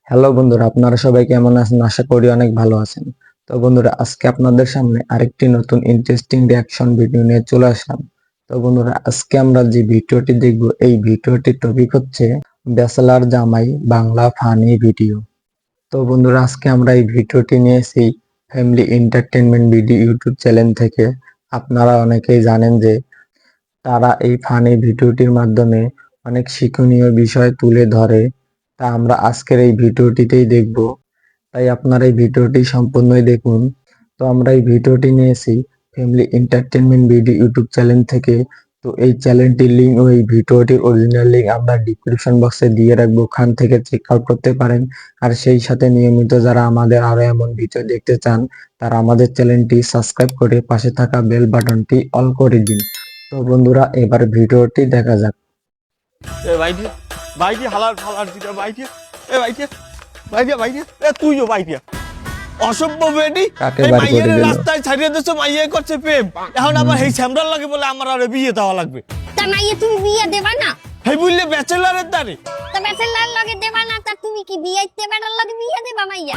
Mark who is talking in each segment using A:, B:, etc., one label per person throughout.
A: Hello বন্ধুরা, আপনারা সবাই কেমন আছেন? আশা করি অনেক ভালো আছেন। তো বন্ধুরা, আজকে আপনাদের সামনে আরেকটি নতুন ইন্টারেস্টিং রিয়াকশন ভিডিও নিয়ে চলে আসলাম। তো বন্ধুরা, আজকে আমরা যে ভিডিওটি দেখব, এই ভিডিওটির টপিক হচ্ছে ব্যাচেলার জামাই বাংলা ফানি ভিডিও। তো বন্ধুরা, আজকে আমরা এই ভিডিওটি নিয়েছি family entertainment video YouTube channel থেকে। আপনারা অনেকেই জানেন যে তারা এই ফানি ভিডিওটির মাধ্যমে অনেক শিক্ষণীয় বিষয় তুলে ধরে। তা আমরা আজকের এই ভিডিওটিতেই দেখব, তাই আপনারা এই ভিডিওটি সম্পূর্ণই দেখুন। তো আমরা এই ভিডিওটি নিয়েছি family entertainment video YouTube channel থেকে। তো এই চ্যানেলটির লিঙ্ক ও এই ভিডিওটির অরিজিনাল লিঙ্ক আমরা ডিসক্রিপশন বক্সে দিয়ে রাখবো, ওখান থেকে চেক আউট করতে পারেন। আর সেই সাথে নিয়মিত যারা আমাদের আরো এমন ভিডিও দেখতে চান, তারা আমাদের চ্যানেলটি সাবস্ক্রাইব করে পাশে থাকা বেল বাটনটি অল করে দিন। তো বন্ধুরা, এবার ভিডিওটি দেখা যাক।
B: এ বাইটি বাইটি হালার ফালার দিটা বাইটি এ বাইটি বাইটি বাইটি এ তুইও বাইটি অসভ্য বেটি
A: কাকে
B: এই
A: বার করে
B: মাইয়ের
A: দিল?
B: রাস্তায় ছাড়িয়ে দিছো মাইয়ে করছে প্রেম এখন আবার এই স্যামরাল লাগে বলে আমার আর বিয়ে দেওয়া লাগবে
C: তা মাইয়ে তুমি বিয়ে দেবা না?
B: এই বললে ব্যাচেলারের দাঁড়ে
C: তা ব্যাচেলার লগে দেবা না, তা তুমি কি বিয়েতে বেটার লগে বিয়ে দেবা মাইয়া?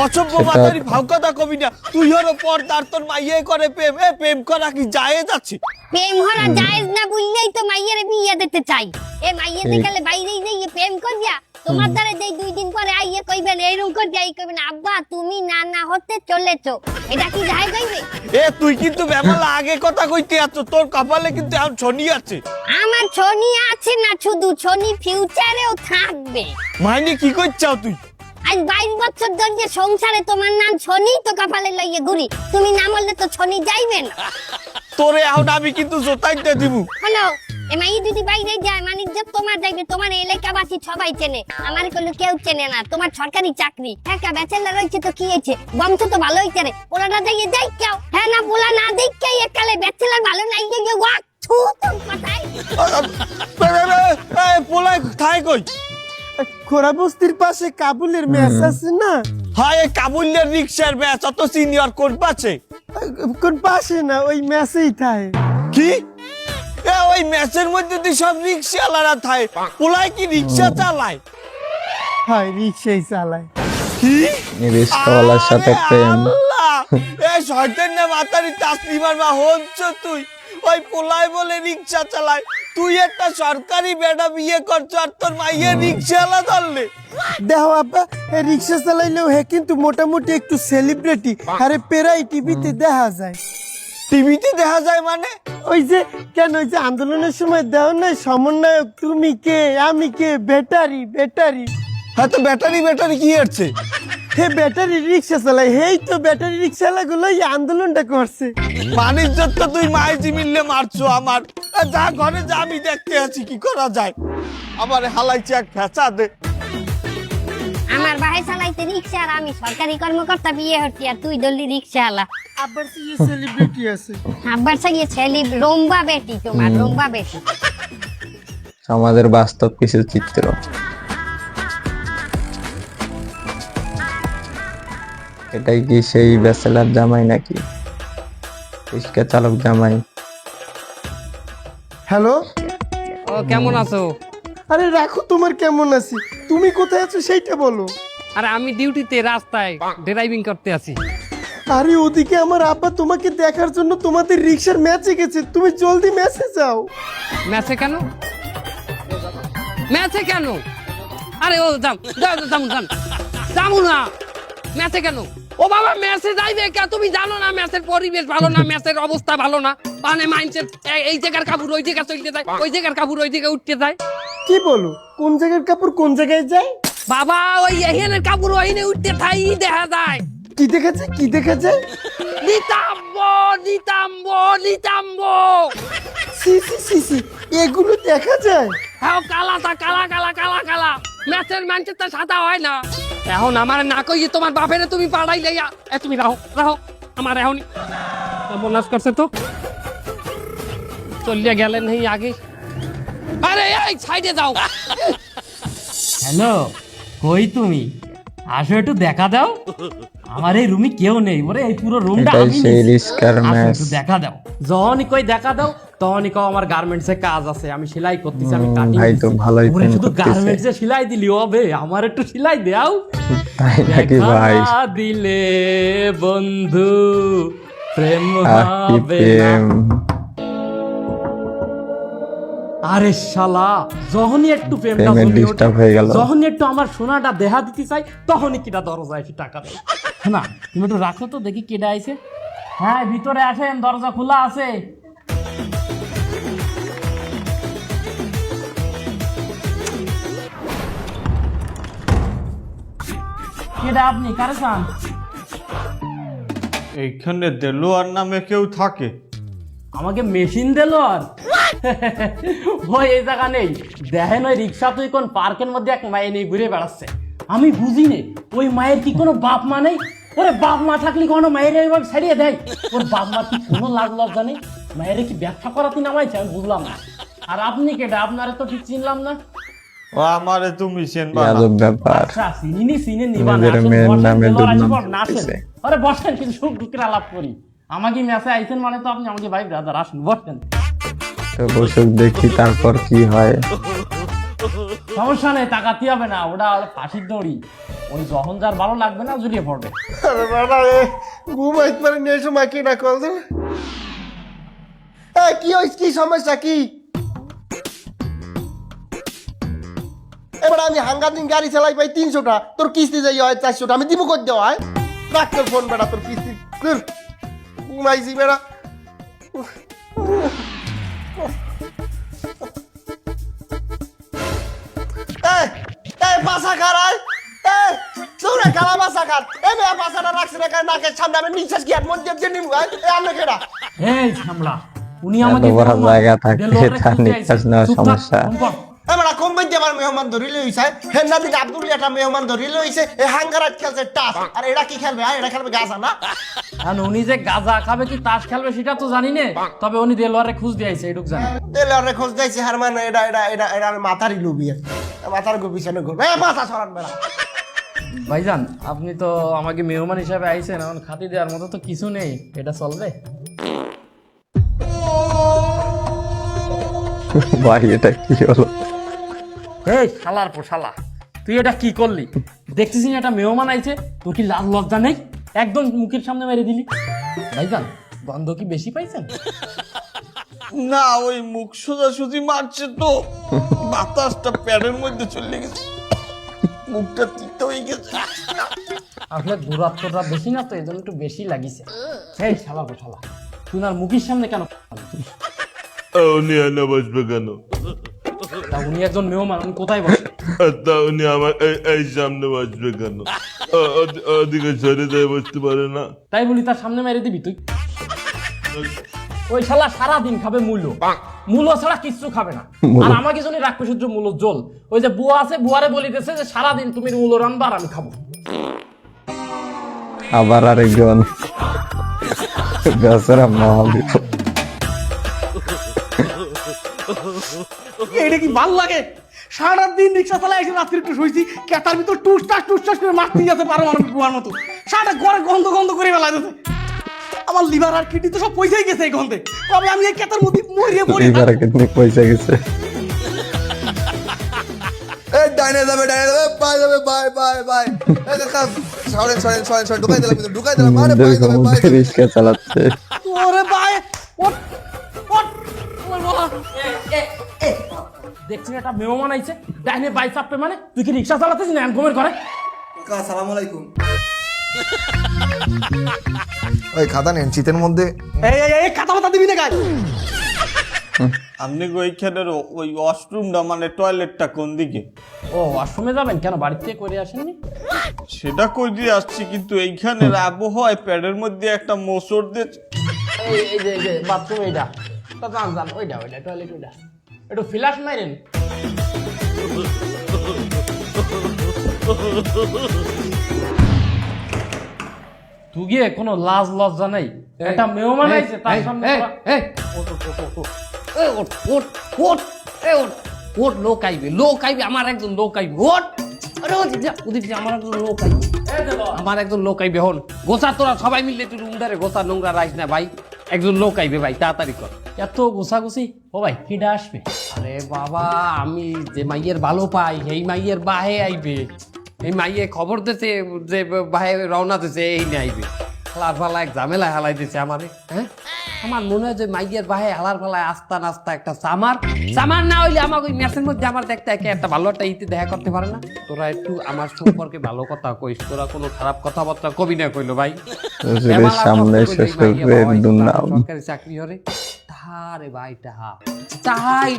B: অসভ্য
A: সেটা-
B: বাতারি ভাবকথা কবি না তুই হলো পর তার তোর মাইয়ে করে প্রেম এ প্রেম করা কি যায় যাচ্ছে
C: প্রেম হরা জায়েজ না বুঝলেই তো মাইয়ের বিয়ে দিতে চাই। এ মাইয়ে
A: ঠিক।
C: দেখালে বাইরেই যাইয়ে প্রেম করিয়া তোমার দ্বারা দেই 2 দিন পরে আইয়ে কইবেন এইরকম করে যাই কইবেন আব্বা তুমি না না হতে চলেছো, এটা কি যায় কইবে?
B: এ তুই কিন্তু বেমালা আগে কথা কইতে আছো তোর কপালে কিন্তু এখন শনি আছে
C: আমার ছনি আছে না, শুধু ছনি ফিউচারেও থাকবে।
B: মাইনে কি করছাও তুই
C: আজ 22 বছর ধরে সংসারে তোমার নাম ছনি তো কপালে লইয়ে ঘুরি, তুমি না বললে তো ছনি যাইবে না।
B: তোরে এখন আমি কিন্তু জোতাইতে দিবু
C: হ্যালো, এমাই দিদি বাইরে যায় মানে যে তোমার যাইবে, তোমার এলাকাবাসী সবাই চেনে, আমার কোনো কেউ চেনে না। তোমার সরকারি চাকরি একা ব্যাচেলার রয়েছে তো কি হয়েছে, বংশ তো ভালো হইছে রে, ওরা যাইয়ে দেখ কেউ হ্যাঁ না বলা না দেখে একালে ব্যাচেলার ভালো নাই যে ওয়াক থু তো কথাই।
B: পোলাই থাই কই
D: খোরা বস্তির পাশে কাবুলের ম্যাচ আছে না,
B: হায় কাবুলের রিক্সার ব্যাচ অত সিনিয়র কোন পাচ্ছে
D: কোন পাশে না ওই ম্যাচেই থাকে।
B: কি এ ওই ম্যাচের মধ্যে তুই সব রিক্সাওয়ালারা থাই পোলাই কি রিক্সা চালায়
D: হয় রিক্সাই চালায়।
B: কি
A: রিস্কাওয়ালার সাথে
B: আরে
A: প্রেম।
B: আল্লাহ! এ শয়তান না মাতারি তাসলিমার মা হচ্ছ তুই ওই পোলাই বলে রিক্সা চালায় তুই একটা সরকারি বেটা বিয়ে করছো আর তোর মাইয়ে রিক্সাওয়ালা ধরলে
D: দেখো আব্বা, এই রিক্সা চালাইলেও হে কিন্তু মোটামুটি একটু সেলিব্রিটি, আরে পেরাই টিভিতে দেখা যায়।
B: টিভিতে দেখা যায় মানে
D: ওই যে কেন ওই যে আন্দোলনের সময় দেও না সমন্বয়ক তুমি কে আমি কে ব্যাটারি ব্যাটারি,
B: হ্যাঁ তো ব্যাটারি ব্যাটারি কি হচ্ছে
D: হে ব্যাটারি রিক্সা চালায়, হেই তো ব্যাটারি রিক্সাওয়ালা গুলো এই আন্দোলনটা করছে।
B: বাণিজ্যত তো তুই মাইজি মিললে মারছো আমার যা ঘরে যা আমি দেখতে আছি কি করা যায় আমার হালাইছে এক ফেঁচা দে
C: আমার ভাই চালাইতে রিক্সা আর আমি সরকারি কর্মকর্তা বিয়ে হচ্ছি আর তুই দলি রিক্সাওয়ালা।
D: আবার সেলিব্রিটি আছে।
C: আব্বার সঙ্গে ছেলে রম্বা বেটি, তোমার রম্বা বেটি।
A: সমাজের বাস্তব কিছু চিত্র। এটাই কি সেই ব্যাচেলার জামাই নাকি রিক্সা চালক জামাই?
D: হ্যালো,
E: ও কেমন আছো?
D: আরে রাখো তোমার কেমন আছি, তুমি কোথায় আছো সেইটা বলো।
E: আরে আমি ডিউটিতে রাস্তায় ড্রাইভিং করতে আছি।
D: আরে ওদিকে আমার আব্বা তোমাকে দেখার জন্য তোমাদের রিক্সার ম্যাচে গেছে, তুমি জলদি ম্যাচে যাও।
E: ম্যাচে কেন? ম্যাচে কেন? আরে ও যাম যাম যামু না ম্যাচে কেন? ও বাবা ম্যাচে যাইবে কে? তুমি জানো না ম্যাচের পরিবেশ ভালো না, ম্যাচের অবস্থা ভালো না, মানে মাইন্ডসেট এই জায়গার কাপড় ওই জায়গা চলতে যায়, ওই জায়গার কাপড় ওই জায়গায় উঠতে যায়।
D: কি বলো, কোন জায়গার কাপড় কোন জায়গায় যায়?
E: বাবা ওই এখানের কাপড় ওইনে উঠতে থাই দেখা যায়।
D: কি দেখা যায় কি দেখা যায়?
E: নিতাম্ব নিতাম্ব নিতাম্ব
D: সি সি সি সি, এগুলো দেখা যায়?
E: হ্যাঁ কালাটা কালা কালা কালা কালা ম্যাচের ম্যাচের তো সাদা হয় না। এখন আমার না কইয়ে তোমার বাপের তুমি পাড়াই লাইয়া তুমি রাহো রাহো আমার এখন বোনাস করছে তো চলিয়া গেলেন এই আগে। আরে এই সাইডে যাও।
F: হ্যালো, কই তুমি? আসো একটু দেখা দাও।
E: আমার এই রুমে কেউ নেই, ওরে এই পুরো রুমটা
A: এটাই
E: আমি
A: সেই
E: নিছি।
A: রিস্কার
E: আসো,
A: ম্যাচ।
E: একটু দেখা দাও, যখনই কই দেখা দাও তখনই কও আমার গার্মেন্টসে কাজ আছে, আমি সেলাই করতেছি, আমি কাটিং
A: ভাই তো ভালোই
E: ওরে
A: প্রেম
E: শুধু
A: করতেছে।
E: গার্মেন্টসে সেলাই দিলি হবে, আমার একটু সেলাই দাও।
A: তাই নাকি ভাই?
E: দেখা দিলে বন্ধু প্রেম
A: কি
E: হবে না।
A: প্রেম।
E: আরে শালা, যখনই একটু প্রেমটা
A: প্রেমের
E: জমে ওঠে,
A: ডিস্টার্ব হয়ে গেল।
E: যখনই একটু আমার সোনাটা দেহা দিতে চাই, তখনই কিটা দরজা এসে টাকা দেয়। না তুমি একটু রাখো তো, দেখি কেডা আইছে। হ্যাঁ ভিতরে আসেন, দরজা খোলা আছে। কেডা আপনি, কারে চান?
B: এইখানে দেলোয়ার নামে কেউ থাকে?
E: আমাকে মেশিন দিল আর ওই এই জায়গা নেই, দেখেন ওই রিক্সা তুই কোন পার্কের মধ্যে এক মায়ে নিয়ে ঘুরে বেড়াচ্ছে। আমি বুঝি নে, ওই মায়ের কি কোনো বাপ মা নেই? ওরে বাপ মা থাকলে কোনো মায়ের এইভাবে ছাড়িয়ে দেয়? ওর বাপ মা কি কোনো লাগ লজ্জা নেই? মায়ের কি ব্যবসা করাতে নামাইছে? আমি বুঝলাম না। আর আপনি কেটা? আপনারে তো ঠিক চিনলাম না।
B: ও আমারে তুমি চেনবা না?
A: আজব ব্যাপার।
E: আচ্ছা চিনি চিনে নিবা না,
A: নিজের
E: আসেন,
A: মেয়ের
E: বসেন,
A: নামে
E: দেলোয়ার
A: দুর্নাম
E: আসিফ, না আসেন।
A: করতেছে।
E: আরে বসেন, কিন্তু সুখ দুঃখের আলাপ করি। আমাকে মেসে আইছেন মানে তো আপনি আমাকে ভাই ব্রাদার, আসেন বসেন।
A: তো বসুক দেখি তারপর কি হয়।
E: সমস্যা নেই, তাকাতে হবে না, ওটা ফাঁসির দড়ি। ওই যখন যার ভালো লাগবে না জড়িয়ে পড়বে।
D: আরে বাবা রে, ঘুমাইতে পারি না এই সময় কি না কল দেন। কি হইছে, কি সমস্যা কি? এবার আমি হাঙ্গার দিন গাড়ি চালাই পাই 300টা, তোর কিস্তি যাই হয় 400টা, আমি দিব কই দেওয়া হয়? রাখ তোর ফোন বেড়া, তোর কিস্তি ধুর। ঘুমাইছি বেড়া। বাসা খারায় তোরা খারা বাসা খার এ মেয়া বাসাটা রাখছে না নাকের সামনে, আমি নিঃশ্বাস কি আর মন দিয়ে নিম গায় এ আমি কেডা?
E: এই সামলা, উনি আমাকে
A: এত বড়
E: যেরকম
A: জায়গা থাকে,
E: দেলোয়ারে
A: তার
E: খুঁজতে
A: নিঃশ্বাস
E: আইছে।
A: নেওয়ার
E: চুপ থাক,
A: সমস্যা।
E: ফোন কর।
D: এবার কোম্পানি আমার মেহমান ধরিলে হইছে হেন্না দিন আব্দুল একটা মেহমান ধরিলে হইছে এ হাঙ্গারাত খেলছে টাস, আর এরা কি খেলবে? এটা খেলবে গাছা না?
E: এখন উনি যে গাঁজা খাবে কি তাস খেলবে সেটা তো জানি না, তবে উনি দেলোয়ারে খুঁজ দিয়ে আইছে, এটুক জানি।
D: তেলে আরে খোঁজ দিয়েছে হার মানে এটা এটা এটা এটা আমি মাথারই লুবি মাথার গো পিছনে ঘুরবে এ মাথা সরান বেড়া।
E: ভাইজান আপনি তো আমাকে মেহমান হিসাবে আইছেন, এখন খাতি দেওয়ার মতো তো কিছু নেই, এটা চলবে?
A: ভাই এটা কি হলো?
E: এই শালার পর শালা, তুই এটা কি করলি? দেখতেছিস না এটা মেহমান আইছে, তোর কি লাজ লজ্জা নেই? একদম মুখের সামনে মেরে দিলি। ভাইজান গন্ধ কি বেশি পাইছেন?
B: না, ওই মুখ সোজাসুজি মারছে তো, বাতাসটা প্যাডের মধ্যে চলে গেছে, মুখটা তিতে হয়ে গেছে।
E: আসলে দূরত্বটা বেশি না তো, এই জন্য একটু বেশি লাগিছে। এই শালা পর শালা, তুই আর মুখের সামনে কেন?
F: উনি এনে বসবে কেন?
E: তা উনি একজন মেহমান, উনি কোথায় বসে?
F: তা উনি আমার এই সামনে বসবে কেন? ওদিকে সরে যায় বসতে পারে না?
E: তাই বলি তার সামনে মেরে দিবি তুই? ওই শালা সারাদিন খাবে মূলো, মূলো ছাড়া কিচ্ছু খাবে না। আর আমাকে জন্য রাখবে সূর্য মূলো জল। ওই যে বুয়া আছে, বুয়ারে বলিতেছে যে সারাদিন তুমি মূলো রান্না আর আমি খাবো।
A: আবার আরেকজন বেচারা মহাবিপদ।
G: এটা কি ভাল লাগে? সারাদিন রিক্সা চালাই এসে রাত্রি একটু শুয়েছি, কেতার ভিতর টুসটাস করে মারতে যেতে পারো আমার বুয়ার মতো। সারাটা ঘরে গন্ধ গন্ধ করে বেলা যেতে। আমার লিভার আর কিডনি তো সব পয়সাই গেছে এই গন্ধে। কবে আমি এই কেতার মধ্যে মরিয়ে মরি।
A: এবার কিন্তু পয়সা গেছে।
H: এই ডাইনে যাবে বাই যাবে বাই বাই বাই এই কাকা সরেন সরেন সরেন সরেন ঢুকাই দিলাম আরে বাই যাবে বাই যাবে।
A: রিক্সা চালাচ্ছে।
G: ওরে ভাই ওট ওট ওর বাবা।
E: দেখছি একটা মেহমান আইছে, ডাইনে বাই চাপবে মানে তুই কি রিক্সা চালাতেছিস না ঘুমের ঘরে?
H: কাকা আসসালামু আলাইকুম। ওই খাতা নেন শীতের মধ্যে।
G: এই এই এই কথা কথা দিবি না গায়।
B: আপনি ওইখানের ওই ওয়াশরুমটা মানে টয়লেটটা কোন দিকে?
E: ও ওয়াশরুমে যাবেন কেন, বাড়ি থেকে করে আসেননি?
B: সেটা কই দিয়ে আসছি, কিন্তু এইখানের আবহাওয়ায় প্যাডের মধ্যে একটা মোচড় দিয়েছে।
E: এই যে বাথরুম এইটা, তা জান ওইটা টয়লেট ওইটা, একটু ফ্ল্যাশ মারেন। তুই গিয়ে কোনো লাজ লজ্জা নেই, একটা মেহমান আইছে তার সামনে ওট লোক আইবে আমার একজন লোক আইবে, ওট আরে ওদিক যা আমার একজন লোক আইবে আমার একজন লোক আইবে হন গোসা তোরা সবাই মিললে তুই রুমদারে গোসা নোংরা রাইস না ভাই একজন লোক আইবে ভাই তাড়াতাড়ি কর
G: এত গোসাগুছি ও ভাই কিডা আসবে?
E: আরে বাবা আমি যে মাইয়ের ভালো পাই এই মাইয়ের বাহে আইবে এই মাইয়ে খবর দিতে যে বাহে রওনা দিতে এই নিয়ে আইবে হালার ফালা এক ঝামেলা হালাই দিছে আমারে হ্যাঁ আমার মনে হয় যে মাইয়ের বাহে হালার ফালায় আস্তা নাস্তা একটা সামার না হইলে আমাকে ওই ম্যাচের মধ্যে আমার দেখতে একে একটা ভালো একটা ইতি দেখা করতে পারে না তোরা একটু আমার সম্পর্কে ভালো কথা কইস তোরা কোনো খারাপ কথাবার্তা কবি না কইলো ভাই
A: শ্বশুরের সামনে শ্বশুরের দুর্নাম।
E: সরকারি চাকরি হরে তাহারে ভাই তাহাই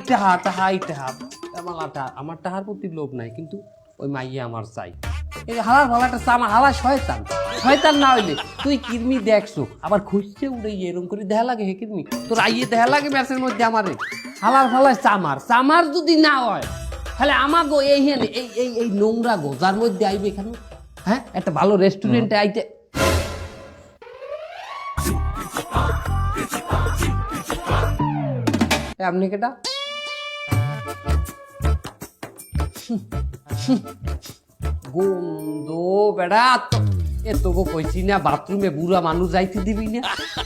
E: আমার তাহার প্রতি লোভ নাই কিন্তু ওই মাইয়া আমার চাই এই হালার ভালাটা আমার হালা শয়তান না হইলে তুই কিরমি দেখছো আবার খুঁজছে উড়ে এরকম করে দেখা লাগে হে কিরমি তোর আইয়ে দেখা লাগে ম্যাচের মধ্যে আমারে হালার ভালায় চামার যদি না হয় তাহলে আমাকে এই এই নোংরা গোজার মধ্যে আইবে এখানে হ্যাঁ একটা ভালো রেস্টুরেন্টে আইতে আপনি কেটা গন্ধ বেড়া এত গো কইছি না বাথরুমে বুড়া মানুষ যাইতে দিবি না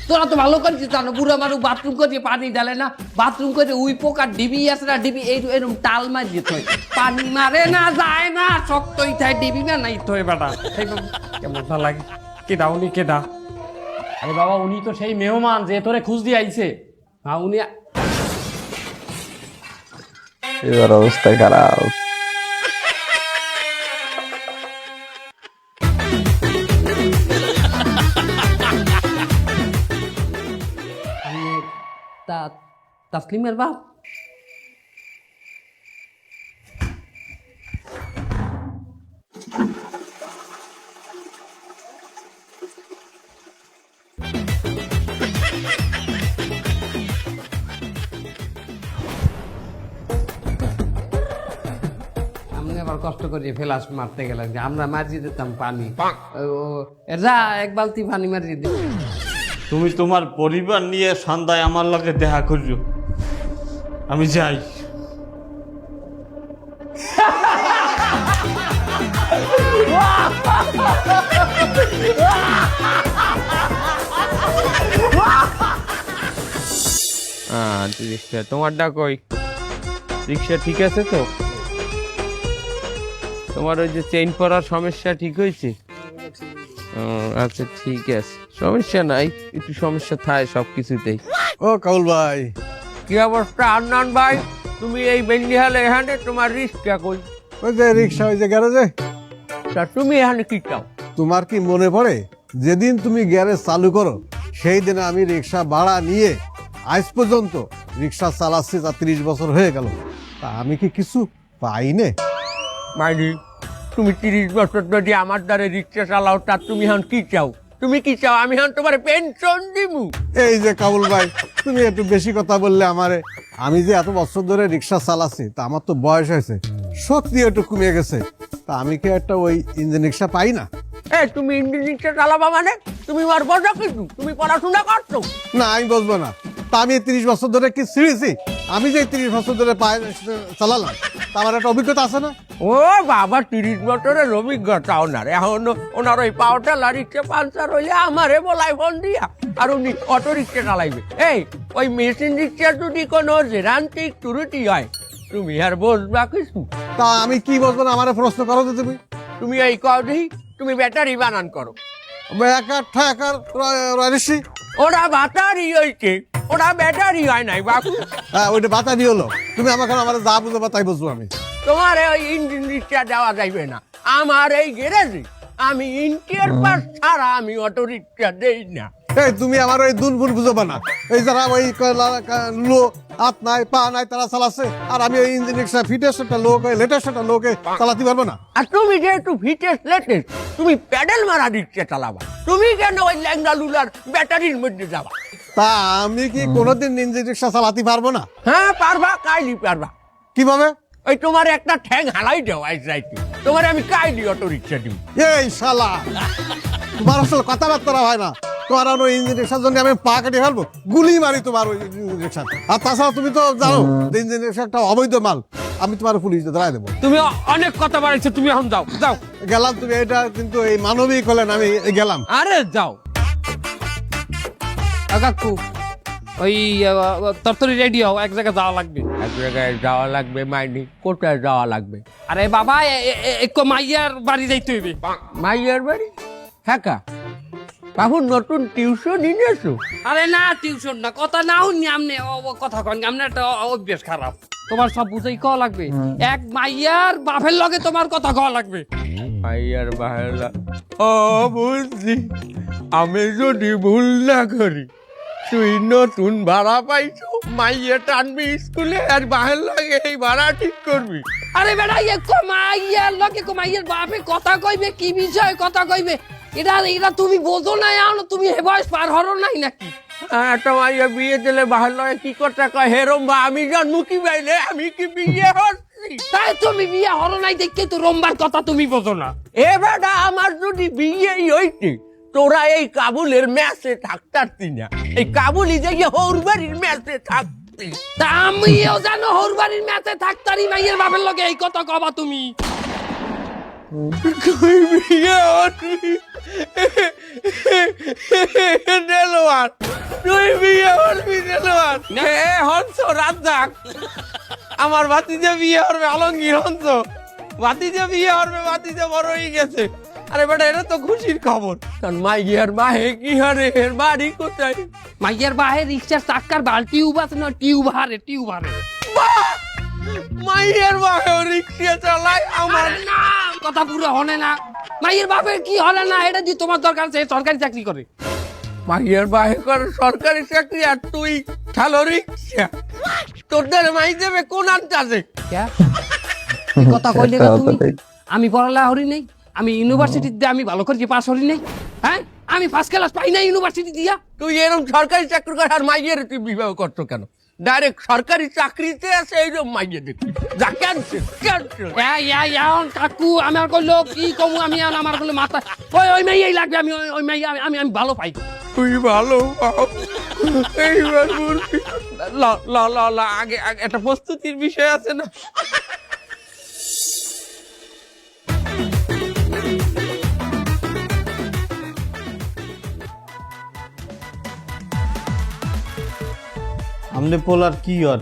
E: তোরা তো ভালো করছিস জানো বুড়া মানুষ বাথরুম করে পানি ডালে না বাথরুম করে উই পোকার ডিবি আছে না ডিবি এরকম টাল মার যেত পানি মারে না যায় না শক্তই থাকে ডিবি না নাই তো বেটা কেমন ভালো লাগে কেডা উনি কেডা
G: আরে বাবা উনি তো সেই মেহমান যে তোরে খুঁজ দিয়ে আইছে।
E: হ্যাঁ উনি
A: এবার অবস্থা খারাপ।
E: তাসলিমের বাপ আমি আবার কষ্ট করে ফেলাস মারতে গেলাম যে আমরা মারিয়ে দিতাম পানি যা এক বালতি পানি মারিয়ে দিত
B: তুমি তোমার পরিবার নিয়ে সন্ধ্যায় আমার লগে দেখা করছো আমি যাই
I: রিক্সা তোমারটা কই রিক্সা ঠিক আছে তো তোমার ওই যে চেইন পরার সমস্যা ঠিক হয়েছে আচ্ছা ঠিক আছে সমস্যা নাই একটু সমস্যা থাকে সব কিছুতেই
J: ও কাউল ভাই
I: কি অবস্থা আন্নান ভাই তুমি এই বেন্ডিহালে এখানে তোমার রিক্সা কই
J: ওই যে রিক্সা ওই যে গ্যারেজে
I: তা তুমি এখানে কি চাও
J: তোমার কি মনে পড়ে যেদিন তুমি গ্যারেজ চালু করো সেই দিনে আমি রিক্সা ভাড়া নিয়ে আজ পর্যন্ত রিক্সা চালাচ্ছি তা 30 বছর হয়ে গেল তা আমি কি কিছু পাইনে
I: মাইনি তুমি 30 বছর যদি আমার দ্বারে রিক্সা চালাও তা তুমি এখন কি চাও তুমি কি চাও আমি এখন তোমার পেনশন দিমু
J: এই যে কাবুল ভাই তুমি একটু বেশি কথা বললে আমারে আমি যে এত বছর ধরে রিক্সা চালাচ্ছি তা আমার তো বয়স হয়েছে শক্তি একটু কমে গেছে তা আমি কি একটা ওই ইঞ্জিন রিক্সা পাই না
I: তুমি ইঞ্জিন রিক্সা চালাবা মানে তুমি আর বোঝো কিছু তুমি পড়াশোনা করছো
J: না আমি বলবো না তা আমি 30 বছর ধরে কি ছিঁড়েছি আমি যে 30 বছর ধরে পায়ে চালালাম তা আমার একটা অভিজ্ঞতা আছে না
I: ও বাবা 30 বছরের অভিজ্ঞতা ওনার এখন ওনার ওই পাওয়ারটা রিক্সা পাঞ্চার হইলে আমারে বলাই ফোন দিয়া আর উনি অটো রিক্সা চালাইবে এই ওই মেশিন রিক্সা যদি কোনো জেরান্তিক ত্রুটি হয় তুমি আর বসবা কিছু
J: তা আমি কি বলবো না আমার প্রশ্ন করো তো
I: তুমি এই কদি তুমি ব্যাটারি বানান করো ওরা ব্যাটারি হইছে ওরা ব্যাটারি হয় নাই বাবু
J: হ্যাঁ ওইটা বাতারি হলো তুমি আমাকে আমার যা বুঝো তাই বুঝবো আমি
I: তোমার ওই ইঞ্জিন রিক্সা দেওয়া যাইবে না আমার এই গ্যারেজে আমি ইন্টিয়ার পাস ছাড়া আমি অটো রিক্সা দেই না
J: এই তুমি আমার ওই দুনবুন বুঝবা না এই যারা ওই লো হাত নাই পা নাই তারা চালাচ্ছে আর আমি ওই ইঞ্জিন রিক্সা ফিটেস্ট একটা লোক ওই লেটেস্ট একটা লোকে চালাতে পারবো না
I: আর তুমি যেহেতু ফিটেস্ট লেটেস্ট তুমি প্যাডেল মারা রিক্সা চালাবা তুমি কেন ওই ল্যাংড়া লুলার ব্যাটারির মধ্যে যাবা
J: তা আমি কি কোনোদিন ইঞ্জিন রিক্সা চালাতে পারবো না
I: হ্যাঁ পারবা কাইলি পারবা
J: কিভাবে
I: ওই তোমার একটা ঠ্যাং হালাই দেওয়া যাইতে তোমার আমি কাইলি অটো রিক্সা দিব
J: এই শালা তোমার আসলে কথাবার্তা হয় না তোমার ওই ইঞ্জিন রিক্সার জন্য আমি পা কেটে ফেলবো গুলি মারি তোমার ওই ইঞ্জিন রিক্সা আর তাছাড়া তুমি তো জানো ইঞ্জিন রিক্সা একটা অবৈধ মাল আমি তোমার পুলিশ ধরাই দেবো।
I: তুমি অনেক কথা বাড়াইছো, তুমি এখন যাও যাও।
J: গেলাম, তুমি এটা কিন্তু এই মানবিক হলেন, আমি গেলাম।
I: আরে যাও। কাকু ওই তরতরি রেডি হও, এক জায়গায় যাওয়া লাগবে। এক জায়গায় যাওয়া লাগবে মাইনি? কোথায় যাওয়া লাগবে?
E: আরে বাবা একটু মাইয়ার বাড়ি যাইতে হইবে।
I: মাইয়ার বাড়ি? হ্যাঁ কা বাবু নতুন টিউশন নিয়েছো?
E: আরে না টিউশন না, কথা না শুনি আমনে কথা কন, আমনে একটা অভ্যাস খারাপ। তোমার সব বুঝাই কওয়া লাগবে, এক মাইয়ার বাপের লগে তোমার কথা কওয়া লাগবে।
I: মাইয়ার বাহেলা? ও বুঝলি, আমি যদি ভুল না করি তুই নতুন ভাড়া পাইছো, মাইয়া টানবি স্কুলে আর বাহের লাগে এই ভাড়া ঠিক করবি।
E: আরে বেটা একটু মাইয়ার লগে মাইয়ার বাপে কথা কইবে, কি বিষয় কথা কইবে, এটা তুমি বোঝো না, এখন তুমি হে বয়স পার হরো নাই নাকি?
I: একটা মাইয়া বিয়ে দিলে বাহের লাগে কি করতে কয় হেরম বা আমি জন্ম কি পাইলে আমি কি বিয়ে হচ্ছি?
E: তাই তুমি বিয়ে হরো নাই দেখে তো রম্বার কথা তুমি বোঝো না।
I: এ বেটা আমার যদি বিয়েই হইতে তোরা এই কাবুলের ম্যাচে থাকতারতি না, এই কাবুলি যে হৌরবাড়ির ম্যাচে থাকতি।
E: তা আমিও জানো হৌর বাড়ির ম্যাচে থাকতারি মাইয়ের বাপের লগে এই কথা কবা তুমি।
I: তুই বিয়ে হচ্ছি দেলোয়ার, তুই বিয়ে হচ্ছি দেলোয়ার। এ হংস রাজ্জাক, আমার ভাতিজা বিয়ে হবে, আলমগীর হংস ভাতিজা বিয়ে হবে, ভাতিজা বড় হয়ে গেছে। আরে বেটা এটা তো খুশির খবর, কারণ মাইয়ার বাহে কি হারে, এর বাড়ি কোথায়?
E: মাইয়ের বাহে রিক্সার চাক্কার বাল টিউব আছে না, টিউব হারে।
I: মাইয়ার বাহে রিক্সা চালায় আমার?
E: আরে না কথা পুরো হনে না, মাইয়ের বাপের কি হলে না, এটা দিয়ে তোমার দরকার আছে, সরকারি চাকরি করে।
I: মাইয়ার বাহে করে সরকারি চাকরি আর তুই ঠালো রিক্সা? তোদের মাই দেবে কোন আন্দাজে?
E: কথা কইলে না তুমি, আমি পড়ালেখা হরি নাই, আমি ইউনিভার্সিটিতে আমি ভালো করে পাস হরি নাই, হ্যাঁ আমি ফার্স্ট ক্লাস পাই না ইউনিভার্সিটি দিয়া।
I: তুই এরকম সরকারি চাকরি কর আর মাইয়ের তুই বিবাহ করছো কেন? ডাইরেক্ট সরকারি চাকরিতে আছে এইরকম মাইয়ে দেখি, যা ক্যান্সেল ক্যান্সেল।
E: এখন কাকু আমার কইলো কি কমু, আমি এখন আমার কইলো মাথা ওই মেয়েই লাগবে, আমি ওই মেয়ে আমি ভালো পাই।
I: তুই ভালো পাও এইবার বলবি? ল ল ল ল আগে একটা প্রস্তুতির বিষয় আছে না?
B: আমনে পোলার কি আর?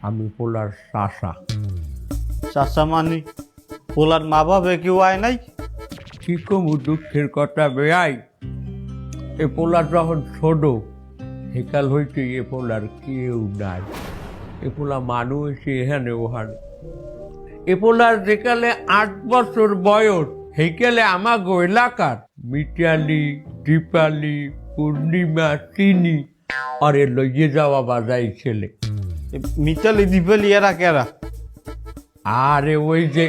I: আমি পোলার শাসা।
B: চাচা মানি পোলার মা বাবা কেউ আয় নাই?
I: কি কমু দুঃখের কথা বেয়াই, এ পোলার যখন ছোট সেকাল হইতে এ পোলার কেউ নাই। এ পোলা মানুষ এখানে ওখানে। এ পোলার যেকালে 8 বছর বয়স সেইকালে আমাগো এলাকার মিতালি, দীপালি, পূর্ণিমা, চিনি আরে লইয়ে যাওয়া বাজাই ছেলে।
B: মিতালি দীপালি এরা কেরা?
I: আরে ওই যে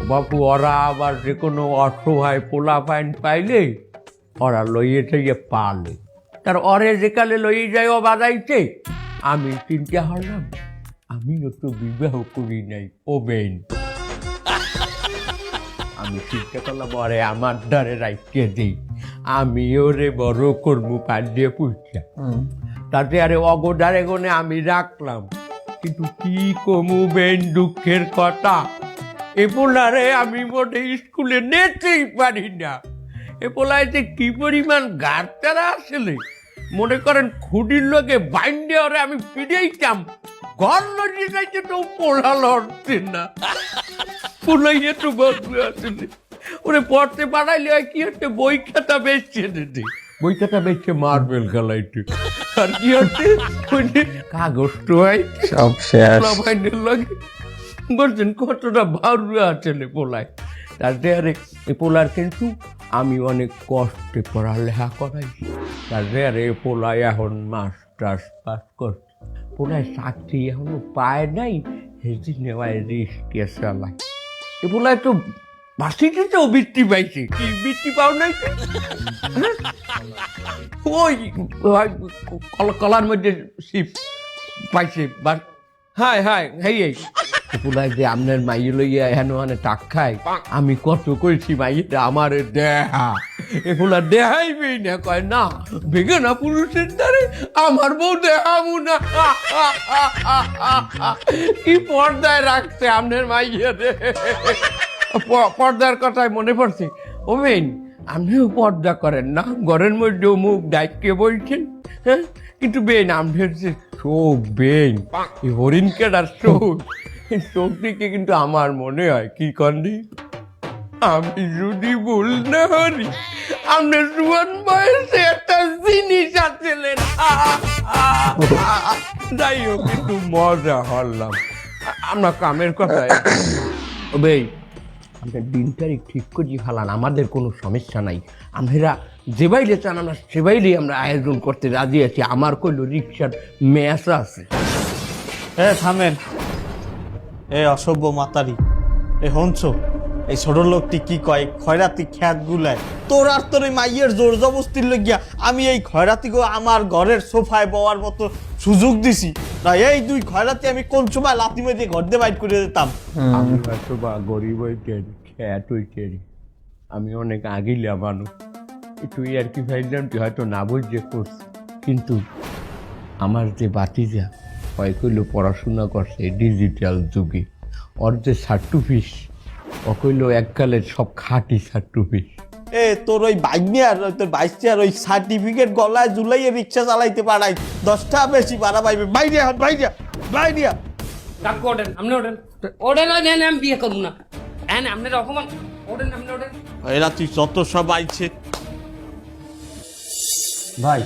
I: বাপু, ওরা আবার যে কোনো অসহায় পোলা ফাইন পাইলে ওরা লইয়ে থেকে পালে, তার অরে যেকালে লইয়ে যায় ও বাজাইতে। আমি চিন্তা হলাম আমিও তো বিবাহ করি নাই, ও বেন। আমি চিন্তা করলাম ওরে আমার দ্বারে রাইতে দিই, আমি ওরে বড় কর্ম পাল্টে পুষা, তাতে আরে অগোডারে গনে আমি রাখলাম। কিন্তু কি কমু বেন দুঃখের কথা, এ পোলারে আমি মোটে স্কুলে নেতেই পারি না। এ পোলায় যে কি পরিমাণ গাড়তারা আসলে, মনে করেন খুঁটির লোকে বাইন্ডে ওরে আমি ফিরেইতাম, ঘর লড়িয়ে যাইতে তো পোলা লড়ছে না, পোলাইয়ে তো বসবে আসলে। ওরে পড়তে পারাইলে কি হচ্ছে, বই খাতা বেচছে দিদি, বই খাতা বেচছে মার্বেল খেলাইতে, আর কি হচ্ছে কাগজ টোয়াই
A: সব শেষ।
I: লাগে বলছেন কতটা ভালো আছে পোলায়। তাতে আরে এ পোলার কিন্তু আমি অনেক কষ্টে পড়ালেখা করাইছি, তাতে আরে এ পোলায় এখন মাস্টার্স পাস করছে। পোলায় চাকরি এখনো পায় নাই, হেজি নেওয়ায় রিস্কে চালায়। এ পোলায় তো ভার্সিটিতেও বৃত্তি পাইছে। কি বৃত্তি পাও নাই? ওই কলার মধ্যে শিপ পাইছে। হাই হাই হেই পুলাই যে আপনার মাইয়ে লইয়া হেন মানে টাক খায়, আমি কত কইছি মাইয়েটা আমারে দেহা, এগুলা দেহাইবেই না, কয় না ভেগে না পুরুষের দ্বারে আমার বউ দেহামু না। কি পর্দায় রাখছে আপনার মাইয়ে রে। পর্দার কথায় মনে পড়ছে, ও বেন আপনিও পর্দা করেন না, ঘরের মধ্যে মুখ ডাইকে বলছেন, হ্যাঁ? কিন্তু বেন আপনার যে চোখ বেন, এই হরিণ কেটার চোখ, চোখ দিকে কিন্তু আমার মনে হয় কি কন্দি, আমি যদি ভুল না হরি আপনার জুয়ান বয়সে একটা জিনিস আছিলেন। যাই হোক একটু মজা হলাম, আমরা কামের কথায় বেই আমরা দিন তারিখ ঠিক করে ফেলান, আমাদের কোনো সমস্যা নাই। আমরা যে বাইরে চান আমরা সে বাইরেই আমরা আয়োজন করতে রাজি আছি। আমার কইল রিক্সার ম্যাচ আছে।
B: থামেন, এ অসভ্য মাতারি, এ হনছ এই ছোট লোকটি কি কয় খয়রাতি খ্যাত গুলায় তোর আর তোর এই মাইয়ের জোর জবস্তির লইয়া আমি এই খয়রাতিকে আমার ঘরের সোফায় বওয়ার মতো সুযোগ দিছি না। এই দুই খয়রাতি আমি কোন সময় লাথি মেরে ঘর দিয়ে বাইট করে দিতাম।
I: আমি হয়তো বা গরিব হইতেরি, খ্যাত হইতেরি, আমি অনেক আগিলা মানুষ, তুই আর কি ভাইলাম তুই হয়তো না বুঝে করছি, কিন্তু আমার যে বাতিজা হয় কইল পড়াশোনা করছে ডিজিটাল যুগে, ওর যে সার্টুফিস ও কইল এককালের সব খাঁটি সার্টুফিস।
B: এ তোর ওই বাইনিয়ার তোর বাইশটার ওই সার্টিফিকেট গলায় ঝুলাইয়ে রিক্সা চালাইতে পারাই 10 টাকা বেশি ভাড়া পাইবে। বাইরে বাইরে বাইরে
E: কাকু ওঠেন, আপনি ওঠেন, ওঠেন, ওঠেন, আমি বিয়ে করবো না। হ্যাঁ আপনার অপমান, ওঠেন, আপনি ওঠেন।
B: এরা তুই যত সব আইছে।
K: ভাই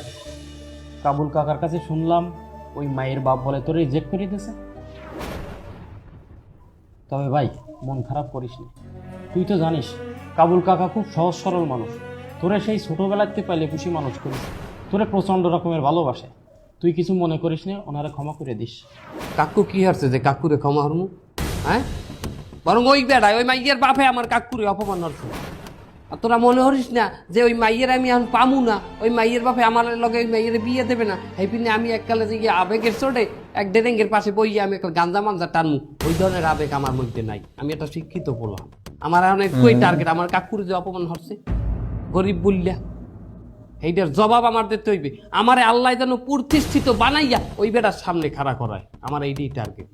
K: কাবুল কাকার কাছে শুনলাম ওই মায়ের বাপ বলে তোর রিজেক্ট করে দিয়েছে। তবে ভাই মন খারাপ করিস না, তুই তো জানিস কাবুল কাকা খুব সহজ সরল মানুষ, তোরে সেই ছোটোবেলাতে পাইলে খুশি মানুষ করিস, তোরে প্রচণ্ড রকমের ভালোবাসে, তুই কিছু মনে করিস না, ওনারা ক্ষমা করে দিস।
E: কাকু কি হারছে যে কাকুরে ক্ষমা হরমু? হ্যাঁ, বরং ওই বেড়ায় ওই মাইয়ের বাপে আমার কাকুরে অপমান হরছে। আর তোরা মনে হরিস না যে ওই মাইয়ের আমি এখন পামু না, ওই মাইয়ের বাপে আমার লগে ওই মাইয়ের বিয়ে দেবে না, এই পিনে আমি এককালে যে গিয়ে আবেগের চোটে এক ডেরেঙ্গের পাশে বইয়ে আমি একটা গাঞ্জা মাঞ্জা টানমু, ওই ধরনের আবেগ আমার মধ্যে নাই। আমি একটা শিক্ষিত বললাম, আমার এখন একই টার্গেট, আমার কাকুরে যে অপমান হচ্ছে গরিব বললা, এইটার জবাব আমার দিতে হইবে। আমারে আল্লাহ যেন প্রতিষ্ঠিত বানাইয়া ওই বেটার সামনে খাড়া করায়, আমার এইটাই টার্গেট।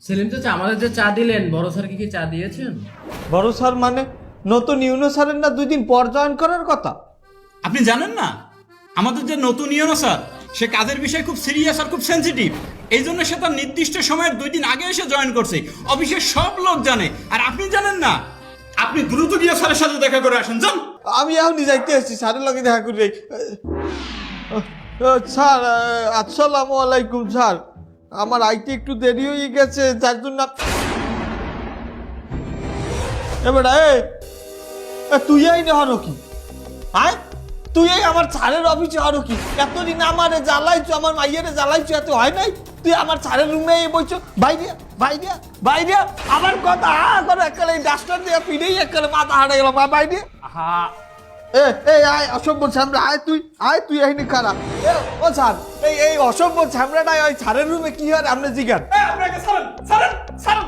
K: সেলিম চাচা আমাদের যে চা দিলেন, বড় স্যার কি চা দিয়েছেন?
B: বড় স্যার মানে নতুন ইউনো স্যারের না 2 দিন পর জয়েন করার কথা?
L: আপনি জানেন না আমাদের যে নতুন ইউনো স্যার সে কাজের বিষয় খুব সিরিয়াস আর খুব সেন্সিটিভ, এই জন্য সে তার নির্দিষ্ট সময়ের 2 দিন আগে এসে জয়েন করছে। অফিসের সব লোক জানে, আর আপনি জানেন না। আপনি দ্রুত গিয়ে স্যারের সাথে দেখা করে আসেন, যান।
B: আমি এখনই যাইতে আসছি, স্যারের লগে দেখা করি। স্যার আসসালামু আলাইকুম। স্যার আমার আইতে একটু দেরি হয়ে গেছে, যার জন্য এবার তুই এই না হলো কি? হ্যাঁ তুই এই আমার স্যারের অফিসে হলো কি? এতদিন আমারে জ্বালাইছো, আমার মাইয়ারে জ্বালাইছো, এত হয় নাই? তুই আমার স্যারের রুমে বলছো বাইরে বাইরে বাইরে, আমার কথা করে একালে ডাস্টার দিয়ে পিড়েই একালে মাথা হারা গেল। বাইরে
E: হ্যাঁ
B: আয় অসভ্য ছামড়া, আয় তুই এখানে খারাপ। ও স্যার এই অসভ্য ছামড়াটাই ওই স্যারের রুমে কি হয় আপনি জিজ্ঞান।
L: আপনাকে ছাড়েন, ছাড়েন, ছাড়েন।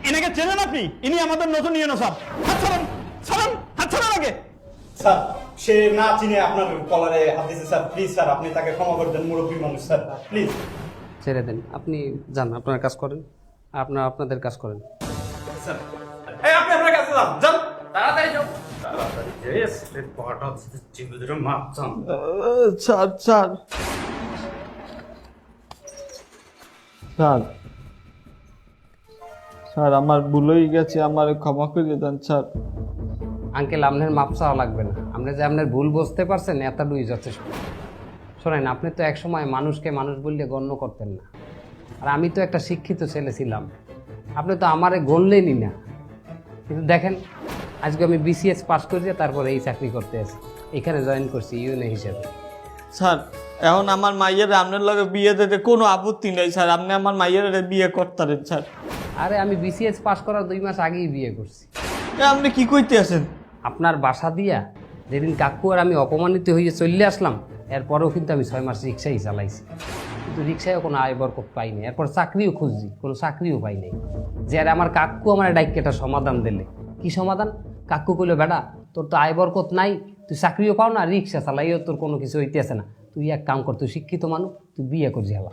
L: এনাকে চেনেন আপনি? ইনি আমাদের নতুন ইউনো স্যার। হাত ছাড়েন, ছাড়েন, হাত ছাড়েন আগে। স্যার সে না চিনে আপনার কলারে হাত দিয়েছে স্যার, প্লিজ স্যার আপনি তাকে ক্ষমা করে দেন, মুরব্বী মানুষ স্যার, প্লিজ।
E: ছেড়ে দেন, আপনি যান, আপনার কাজ করেন, আপনাদের কাজ করেন।
L: স্যার এই আপনি আপনার কাছে যান, যান
E: তাড়াতাড়ি যাও।
B: স্যার আমার ভুল হয়ে গেছে, আমার ক্ষমা করে দেন স্যার।
E: আঙ্কেল আপনার মাপ চাওয়া লাগবে না, আপনি যে আপনার ভুল বুঝতে পারছেন এতটুকুই যথেষ্ট। শোনেন, আপনি তো একসময় মানুষকে মানুষ বললে গণ্য করতেন না, আর আমি তো একটা শিক্ষিত ছেলে ছিলাম, আপনি তো আমারে গণলেনই না। কিন্তু দেখেন আজকে আমি বিসিএস পাস করেছি, তারপরে এই চাকরি করতে আছি, এখানে জয়েন করছি ইউনে হিসেবে।
B: স্যার এখন আমার মাইয়ের আপনার লগে বিয়ে দিতে কোনো আপত্তি নেই স্যার, আপনি আমার মাইয়ের বিয়ে করতেন স্যার।
E: আরে আমি বিসিএস পাস করার 2 মাস আগেই বিয়ে করছি,
B: আপনি কি কইতে আছেন?
E: আপনার বাসা দিয়া যেদিন কাকু আর আমি অপমানিত হয়ে চলে আসলাম, এরপরেও কিন্তু আমি 6 মাস রিক্সাই চালাইছি, কিন্তু রিক্সায় কোনো আয় বরকত পাইনি। এরপর চাকরিও খুঁজছি, কোনো চাকরিও পাই নাই। যে আর আমার কাকু আমার ডাইকেটা সমাধান দিলে। কি সমাধান? কাকু কইলো, বেটা তোর তো আয় বরকত নাই, তুই চাকরিও পাও না, রিক্সা চালাইও তোর কোনো কিছু হইতেছে না, তুই এক কাম কর, তুই শিক্ষিত মানুষ, তুই বিয়ে করছি হেলা।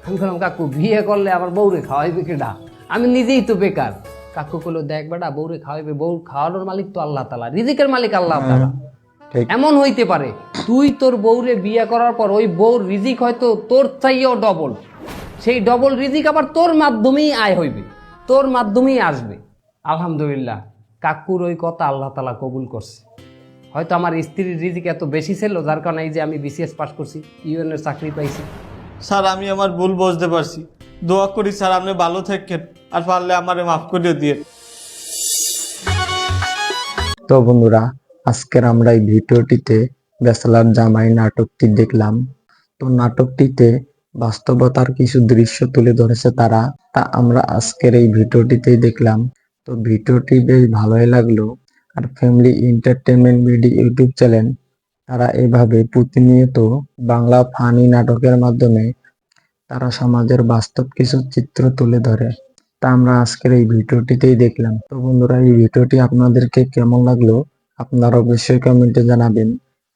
E: আমি বললাম, কাকু বিয়ে করলে আমার বউরে খাওয়াইবে কেডা? আমি নিজেই তো বেকার। কাকু কইলো, দেখ বেটা, বউরে খাওয়াইবে, বউ খাওয়ানোর মালিক তো আল্লাহ তাআলা, রিজিকের মালিক আল্লাহ তাআলা।
A: ঠিক।
E: এমন হইতে পারে তুই তোর বউরে বিয়ে করার পর ওই বউর রিজিক হয়তো তোর চাইও ডবল, সেই ডবল রিজিক আবার তোর মাধ্যমেই আয় হইবে, তোর মাধ্যমেই আসবে। আলহামদুলিল্লাহ, কাকুর ওই কথা আল্লাহ তাআলা কবুল করছে। হয়তো আমার স্ত্রীর রিজিক এত বেশি ছিল, যার কারণে এই যে আমি বিসিএস পাস করছি, ইউএনের চাকরি পাইছি।
B: স্যার আমি আমার ভুল বুঝতে পারছি, দোয়া করি স্যার আপনি ভালো থাকেন, আর পারলে আমারে মাফ করে দিয়ে।
A: তো বন্ধুরা, আজকের আমরা এই ভিডিওটিতে ব্যাচেলর জামাই নাটকটি দেখলাম। তো নাটকটিতে বাস্তবতার কিছু দৃশ্য তুলে ধরেছে তারা, তা আমরা আজকের এই ভিডিওটিতেই দেখলাম। তো ভিডিওটি বেশ ভালোই লাগলো। আর family entertainment video YouTube channel, তারা এভাবে প্রতিনিয়ত বাংলা ফানি নাটকের মাধ্যমে তারা সমাজের বাস্তব কিছু চিত্র তুলে ধরে, তা আমরা আজকের এই ভিডিওটিতেই দেখলাম। তো বন্ধুরা, এই ভিডিওটি আপনাদেরকে কেমন লাগলো আপনারা অবশ্যই কমেন্টে জানাবেন।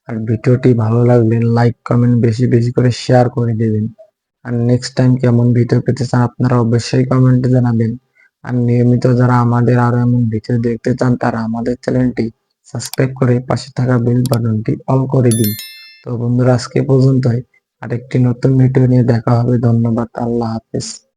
A: আর ভিডিওটি ভালো লাগলে লাইক কমেন্ট বেশি বেশি করে শেয়ার করে দেবেন। আর নেক্সট টাইম কেমন ভিডিও পেতে চান আপনারা অবশ্যই কমেন্টে জানাবেন। আর নিয়মিত যারা আমাদের আরো এমন ভিডিও দেখতে চান তারা আমাদের চ্যানেলটি সাবস্ক্রাইব করে পাশে থাকা বেল বাটনটি অল করে দিন। তো বন্ধুরা, আজকে পর্যন্তই, আরেকটি নতুন ভিডিও নিয়ে দেখা হবে। ধন্যবাদ, আল্লাহ হাফেজ।